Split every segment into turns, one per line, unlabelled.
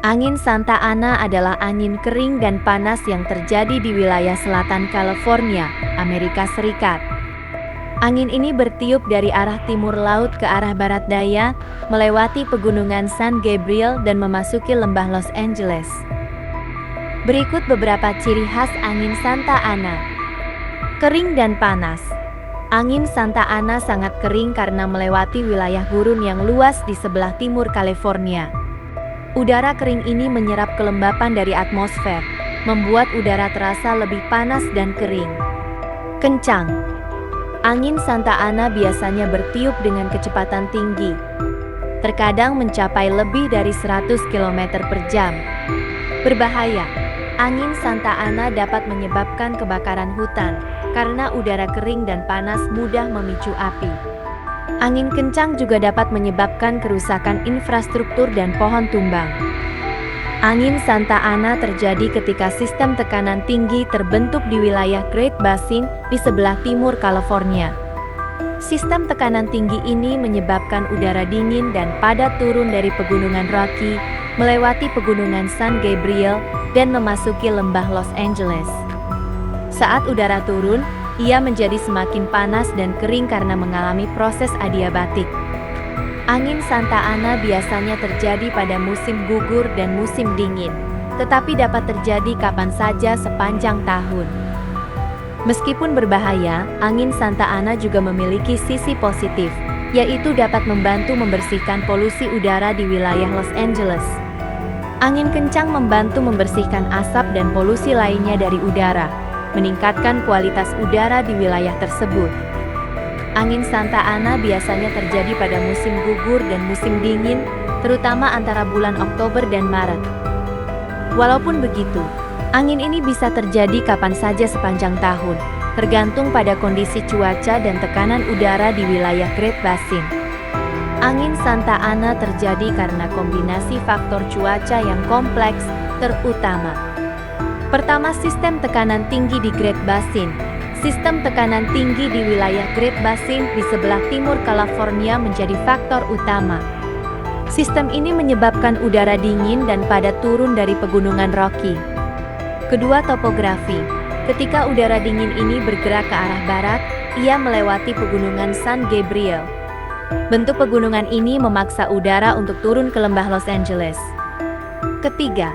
Angin Santa Ana adalah angin kering dan panas yang terjadi di wilayah selatan California, Amerika Serikat. Angin ini bertiup dari arah timur laut ke arah barat daya, melewati pegunungan San Gabriel dan memasuki lembah Los Angeles. Berikut beberapa ciri khas angin Santa Ana. Kering dan panas. Angin Santa Ana sangat kering karena melewati wilayah gurun yang luas di sebelah timur California. Udara kering ini menyerap kelembapan dari atmosfer, membuat udara terasa lebih panas dan kering. Kencang. Angin Santa Ana biasanya bertiup dengan kecepatan tinggi, terkadang mencapai lebih dari 100 km per jam. Berbahaya. Angin Santa Ana dapat menyebabkan kebakaran hutan, karena udara kering dan panas mudah memicu api. Angin kencang juga dapat menyebabkan kerusakan infrastruktur dan pohon tumbang. Angin Santa Ana terjadi ketika sistem tekanan tinggi terbentuk di wilayah Great Basin di sebelah timur California. Sistem tekanan tinggi ini menyebabkan udara dingin dan padat turun dari pegunungan Rocky, melewati pegunungan San Gabriel, dan memasuki lembah Los Angeles. Saat udara turun, ia menjadi semakin panas dan kering karena mengalami proses adiabatik. Angin Santa Ana biasanya terjadi pada musim gugur dan musim dingin, tetapi dapat terjadi kapan saja sepanjang tahun. Meskipun berbahaya, angin Santa Ana juga memiliki sisi positif, yaitu dapat membantu membersihkan polusi udara di wilayah Los Angeles. Angin kencang membantu membersihkan asap dan polusi lainnya dari udara, meningkatkan kualitas udara di wilayah tersebut. Angin Santa Ana biasanya terjadi pada musim gugur dan musim dingin, terutama antara bulan Oktober dan Maret. Walaupun begitu, angin ini bisa terjadi kapan saja sepanjang tahun, tergantung pada kondisi cuaca dan tekanan udara di wilayah Great Basin. Angin Santa Ana terjadi karena kombinasi faktor cuaca yang kompleks, terutama pertama, sistem tekanan tinggi di Great Basin. Sistem tekanan tinggi di wilayah Great Basin di sebelah timur California menjadi faktor utama. Sistem ini menyebabkan udara dingin dan padat turun dari pegunungan Rocky. Kedua, topografi. Ketika udara dingin ini bergerak ke arah barat, ia melewati pegunungan San Gabriel. Bentuk pegunungan ini memaksa udara untuk turun ke lembah Los Angeles. Ketiga,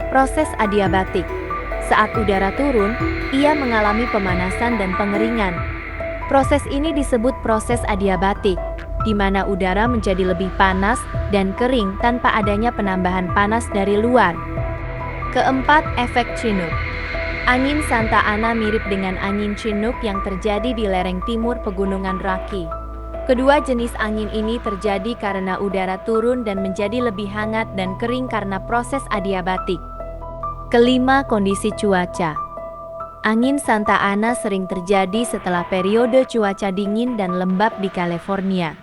proses adiabatik. Saat udara turun, ia mengalami pemanasan dan pengeringan. Proses ini disebut proses adiabatik, di mana udara menjadi lebih panas dan kering tanpa adanya penambahan panas dari luar. Keempat, efek Chinook. Angin Santa Ana mirip dengan angin Chinook yang terjadi di lereng timur pegunungan Rocky. Kedua jenis angin ini terjadi karena udara turun dan menjadi lebih hangat dan kering karena proses adiabatik. Kelima, kondisi cuaca. Angin Santa Ana sering terjadi setelah periode cuaca dingin dan lembab di California.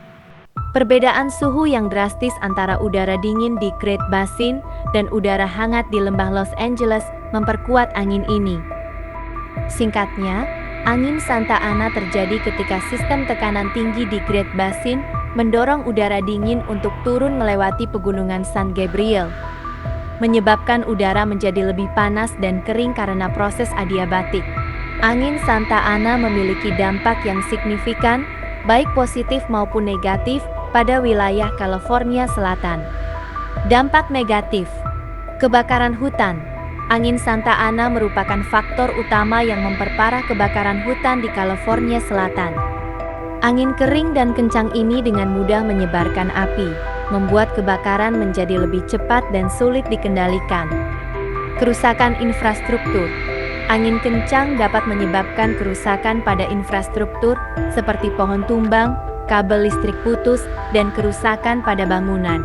Perbedaan suhu yang drastis antara udara dingin di Great Basin dan udara hangat di lembah Los Angeles memperkuat angin ini. Singkatnya, angin Santa Ana terjadi ketika sistem tekanan tinggi di Great Basin mendorong udara dingin untuk turun melewati pegunungan San Gabriel, menyebabkan udara menjadi lebih panas dan kering karena proses adiabatik. Angin Santa Ana memiliki dampak yang signifikan, baik positif maupun negatif, pada wilayah California Selatan. Dampak negatif. Kebakaran hutan. Angin Santa Ana merupakan faktor utama yang memperparah kebakaran hutan di California Selatan. Angin kering dan kencang ini dengan mudah menyebarkan api, membuat kebakaran menjadi lebih cepat dan sulit dikendalikan. Kerusakan infrastruktur. Angin kencang dapat menyebabkan kerusakan pada infrastruktur, seperti pohon tumbang, kabel listrik putus, dan kerusakan pada bangunan.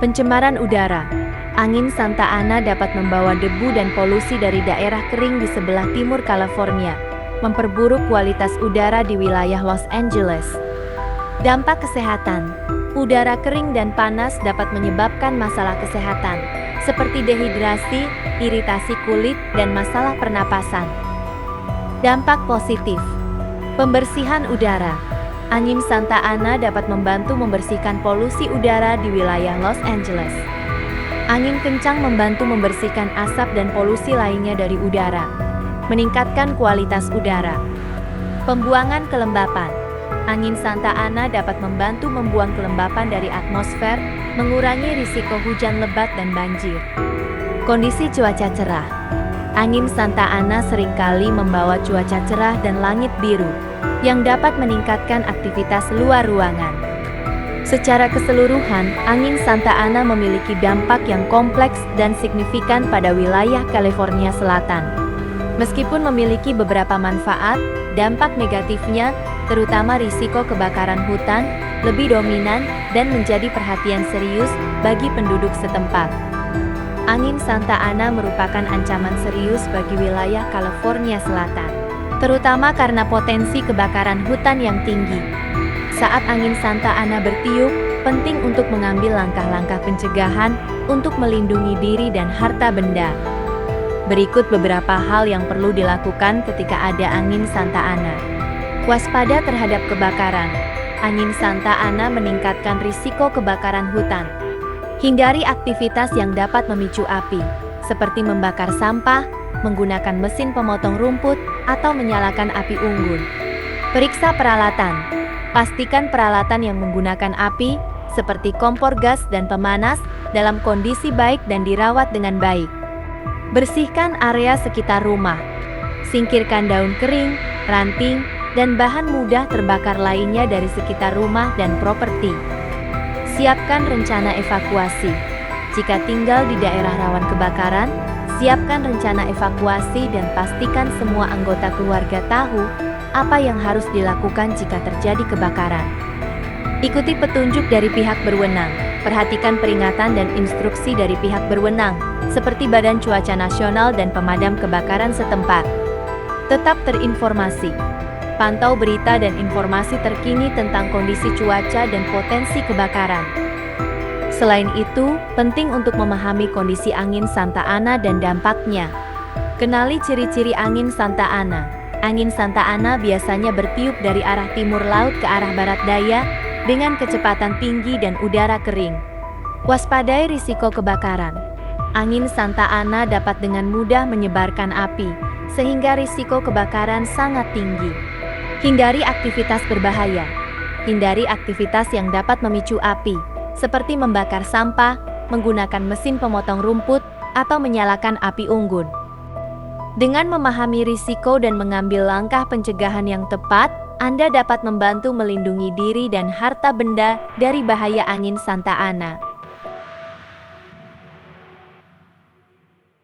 Pencemaran udara. Angin Santa Ana dapat membawa debu dan polusi dari daerah kering di sebelah timur California, memperburuk kualitas udara di wilayah Los Angeles. Dampak kesehatan. Udara kering dan panas dapat menyebabkan masalah kesehatan, seperti dehidrasi, iritasi kulit, dan masalah pernapasan. Dampak positif. Pembersihan udara. Angin Santa Ana dapat membantu membersihkan polusi udara di wilayah Los Angeles. Angin kencang membantu membersihkan asap dan polusi lainnya dari udara, meningkatkan kualitas udara. Pembuangan kelembapan. Angin Santa Ana dapat membantu membuang kelembapan dari atmosfer, mengurangi risiko hujan lebat dan banjir. Kondisi cuaca cerah. Angin Santa Ana seringkali membawa cuaca cerah dan langit biru, yang dapat meningkatkan aktivitas luar ruangan. Secara keseluruhan, angin Santa Ana memiliki dampak yang kompleks dan signifikan pada wilayah California Selatan. Meskipun memiliki beberapa manfaat, dampak negatifnya, terutama risiko kebakaran hutan, lebih dominan dan menjadi perhatian serius bagi penduduk setempat. Angin Santa Ana merupakan ancaman serius bagi wilayah California Selatan, terutama karena potensi kebakaran hutan yang tinggi. Saat angin Santa Ana bertiup, penting untuk mengambil langkah-langkah pencegahan untuk melindungi diri dan harta benda. Berikut beberapa hal yang perlu dilakukan ketika ada angin Santa Ana. Waspada terhadap kebakaran. Angin Santa Ana meningkatkan risiko kebakaran hutan. Hindari aktivitas yang dapat memicu api, seperti membakar sampah, menggunakan mesin pemotong rumput, atau menyalakan api unggun. Periksa peralatan. Pastikan peralatan yang menggunakan api, seperti kompor gas dan pemanas, dalam kondisi baik dan dirawat dengan baik. Bersihkan area sekitar rumah. Singkirkan daun kering, ranting, dan bahan mudah terbakar lainnya dari sekitar rumah dan properti. Siapkan rencana evakuasi. Jika tinggal di daerah rawan kebakaran, siapkan rencana evakuasi dan pastikan semua anggota keluarga tahu apa yang harus dilakukan jika terjadi kebakaran. Ikuti petunjuk dari pihak berwenang. Perhatikan peringatan dan instruksi dari pihak berwenang, seperti Badan Cuaca Nasional dan pemadam kebakaran setempat. Tetap terinformasi. Pantau berita dan informasi terkini tentang kondisi cuaca dan potensi kebakaran. Selain itu, penting untuk memahami kondisi angin Santa Ana dan dampaknya. Kenali ciri-ciri angin Santa Ana. Angin Santa Ana biasanya bertiup dari arah timur laut ke arah barat daya, dengan kecepatan tinggi dan udara kering. Waspadai risiko kebakaran. Angin Santa Ana dapat dengan mudah menyebarkan api, sehingga risiko kebakaran sangat tinggi. Hindari aktivitas berbahaya. Hindari aktivitas yang dapat memicu api, seperti membakar sampah, menggunakan mesin pemotong rumput, atau menyalakan api unggun. Dengan memahami risiko dan mengambil langkah pencegahan yang tepat, Anda dapat membantu melindungi diri dan harta benda dari bahaya angin Santa Ana.